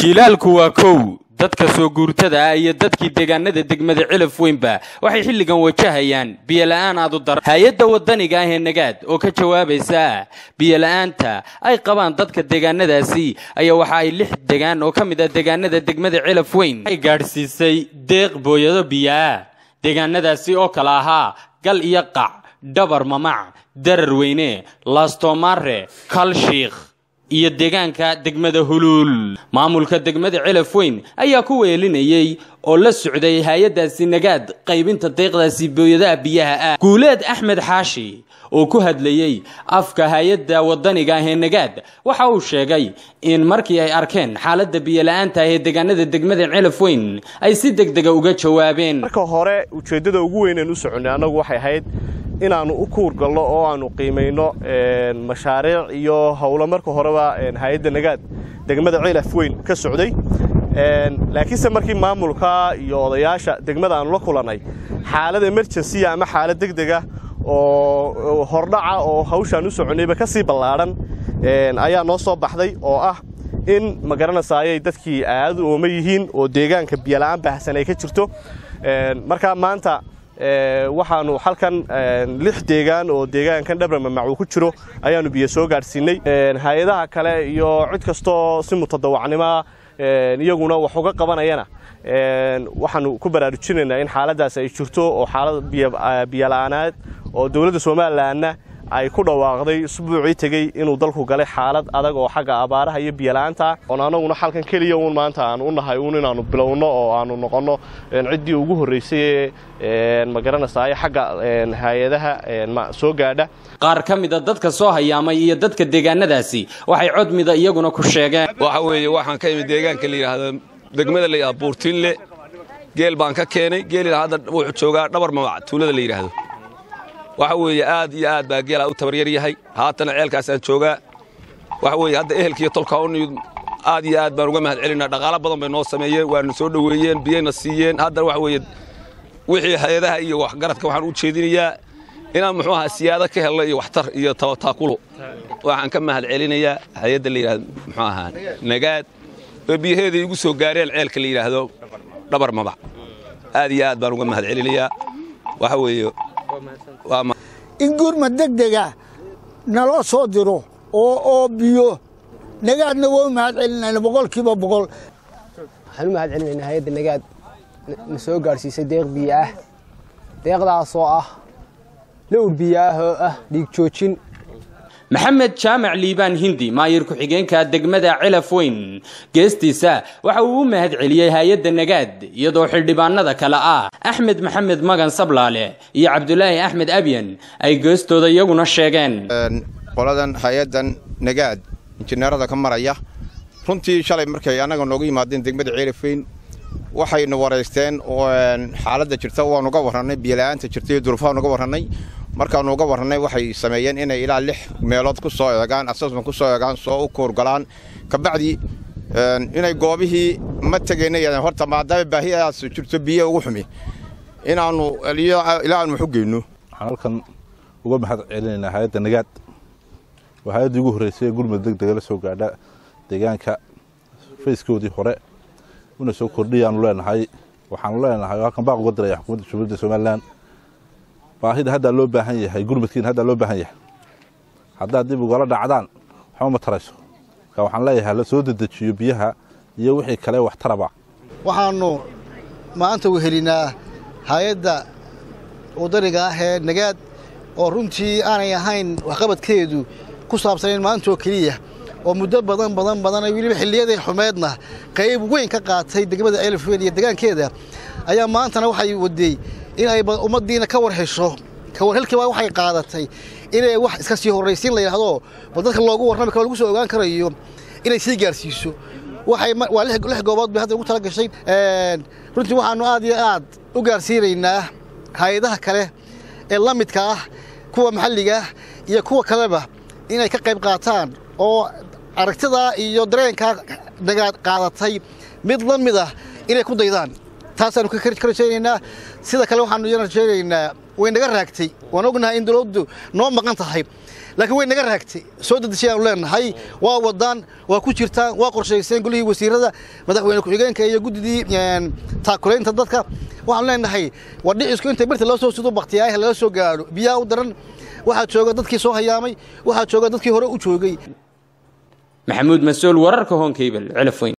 jilaalku waa kow dadka soo guurtada ah iyo dadkii deegaanada degmada Cilaf Weynba waxay xilligan wajahayaan biyo la'aan aad u daran. hay'adda wadaniga ah ee Nagaad oo ka jawaabaysa biyo la'aanta ay qabaan dadka deegaanadaasi ayaa waxa ay 6 deegaan oo kamid ah deegaanada degmada Cilaf Weyn ay gaarsiisay deeq booyado biyo ah deegaanadaasi oo kala ahaa gal iyo qac dabar mamac darar weyne laastoomare kalshiikh iyo deegaanka degmada Hulul maamulka degmada Cilaf Weyn ayaa ku weelinayay oo la socday hay'adaasi Nagaad qaybinta deeqdaasi booyadaha biyaha ah Guuleed Axmed Xaashi oo ku hadlayay afka hay'adda wadaniga ah ee Nagaad waxa uu sheegay in markii ay arkeen xaaladda biyo la'aanta ee deegaanada degmada Cilaf Weyn ay si degdeg ah uga jawaabeen marka hore ujeedada ugu weyn ee u soconay anagu waxay ahayd inaanu u kuur galno oo aanu qiimeeyno mashaariic iyo hawlo marka horeba hay'adda Nagaad degmada Cilaf Weyn ka socday laakiinse markii maamulka iyo odayaasha degmada aan la kulanay xaalad emergency ama xaalad degdeg ah oo hordhaca oo hawshan u soconayba ka sii ballaaran ayaa noo soo baxday oo ah in magaranayay dadkii aad u ooma yihiin oo deegaanka biyo la'aan baahsan ay ka jirto marka maanta waxaanu halkan 6 deegaan oo deegaankan Dhabar Mamac ku jiro ayaanu biyo soo gaarsiinay hay'adaha kale iyo cid kasto si mutadawacnimo iyaguna wax uga qabanayana waxaanu ku baraarujinaynaa in xaaladaas ay jirto oo xaalad biyo la'aanaad oo dawladda Soomaaliland ay ku dhawaaqday usbuucii tagay inuu dalku galay xaalad adag oo xagga abaaraha iyo biyo la'aanta oo anaguna halkan kaliya maanta aan u nahay inaanu bilowno oo aanu noqono cidii ugu horeysay magaranayay xagga hay'adaha soo gaadha qaar kamid ah dadka soo hayaamay iyo dadka deegaanadaasi waxay cod mida iyaguna ku sheegeen waxa weeye waxaan ka imid deegaanka la yiraahdo degmada la yiraahdo Buurtinle geel baan ka keenay geelina hadda wuxuu joogaa Dhabar Mamac tuulada la yiraahdo waxa weeye aad iyo aad baa geela u tabaryar yahay haatana ceelkaas aan joogaa waxa weeye hadda ehelkiyo tolka aad iyo aad baan uga mahad celinaa dhaqaale badan bay noo sameeyeen waana soo dhaweeyeen biyayna siiyeen hadda waxa weeye wixii hay'adaha iyo wax garadka waxaan u jeedinayaa inaan muxuu ahaa siyaado ka helay iyo waxtar iyo taakulo waxaan ka mahad celinayaa hay'adda la yiraahdo muxuu ahaa Nagaad oo biyaheeda igu soo gaareen ceelka la yiraahdo Dhabar Mamac aad iyo aad baan uga mahad celinayaa waxa weeye in gurmad degdega naloo soo diro oo biyo Nagaadna waa mahad celinayna 100% waxaan mahad celinaynaa hay'adda Nagaad na soo gaarsiisay deeq biyo ah deeqdaas oo ah lowr biyo ah dhiig joojin maxamed jaamac liibaan hindi maayir ku xigeenka degmada Cilaf Weyn geestiisa waxa uu mahad celiyay hay'adda Nagaad iyadoo xildhibaanada kala ah Axmed Maxamed Magan Sablaale iyo Cabdullaahi Axmed Abyan ay geestooda iyaguna sheegeen qoladan hay'addan Nagaad injineerada ka maraya runtii shalay markay anaga noogu yimaadeen degmada Cilaf Weyn waxayna wareysteen oo xaaladda jirta oo uga waranay biyo la'aanta jirtay duruufaha uga waranay markaan uga waranay waxay sameeyeen inay ilaa 6 meelood ku soo eegaan asasman ku soo eegaan soo u koor galaan ka bacdi inay goobihii ma tageynayaan horta maadaama baahiyaas jirto biyo ugu xumi inaanu ilaa aan xogeyno halkan uga mahad celinayna hay'adda Nagaad waxay ugu horeysay gurmad degdeg la soo gaadha deegaanka Facebookii hore una soo kordhiyaan leenahay waxaan leenahay halkan baaq uga diray xukuumadda Soomaaliya Soomaaliland baahida hadda loo baahan yahay gurmadkiin hadda loo baahan yahay hadda dib uga la dhacdaan waxa ma tarayso ka waxaan leeyahay la soo dedejiyo biyaha iyo wixii kale wax taraba waxaanu maanta u helinaa hay'adda wadaniga ah ee Nagaad oo runtii aanay ahayn waxqabadkeedu ku saabsan maanta oo kaliya oo muddo badan ay wiliba xilliyada xumeedna qayb weyn ka qaatay degmada Cilaf Weyn iyo deegaankeeda ayaa maantana waxay waday in ay ummadiina ka war hesho ka war halkii waxay qaadatay inay wax iska sii horeysiin la yiraahdo dadka loogu warrami karo lagu soo ogaan karayo inay sii gaarsiiso waxay waa 6 goobood bay hadda ugu tala gashay runtii waxaanu aad iyo aad u gaarsiinaynaa hay'adaha kale ee la midka ah kuwa maxalliga iyo kuwa kaleba inay ka qayb qaataan oo aragtida iyo dareenka Nagaad qaadatay mid la mid ah inay ku daydaan taasaan ku karjeenayna sida kale waxaanu yeelanaynaa way naga raagtay waan ognahay in dawladdu noo maqan tahay laakiin way naga raagtay soo dadashayaan leenahay waa wadaan waa ku jirtaan waa qorshayseen gulihii wasiirada madaxweyne ku-xigeenka iyo gudidii taakulaynta dadka waxaan leenahay wadhicisku inta birta loo soo sido baqtiyaha laga soo gaaro biyaha u daran waxa jooga dadkii soo hayaamay waxa jooga dadkii hore u joogay maxamuud masuul wararka Hon Cable Celaf Weyn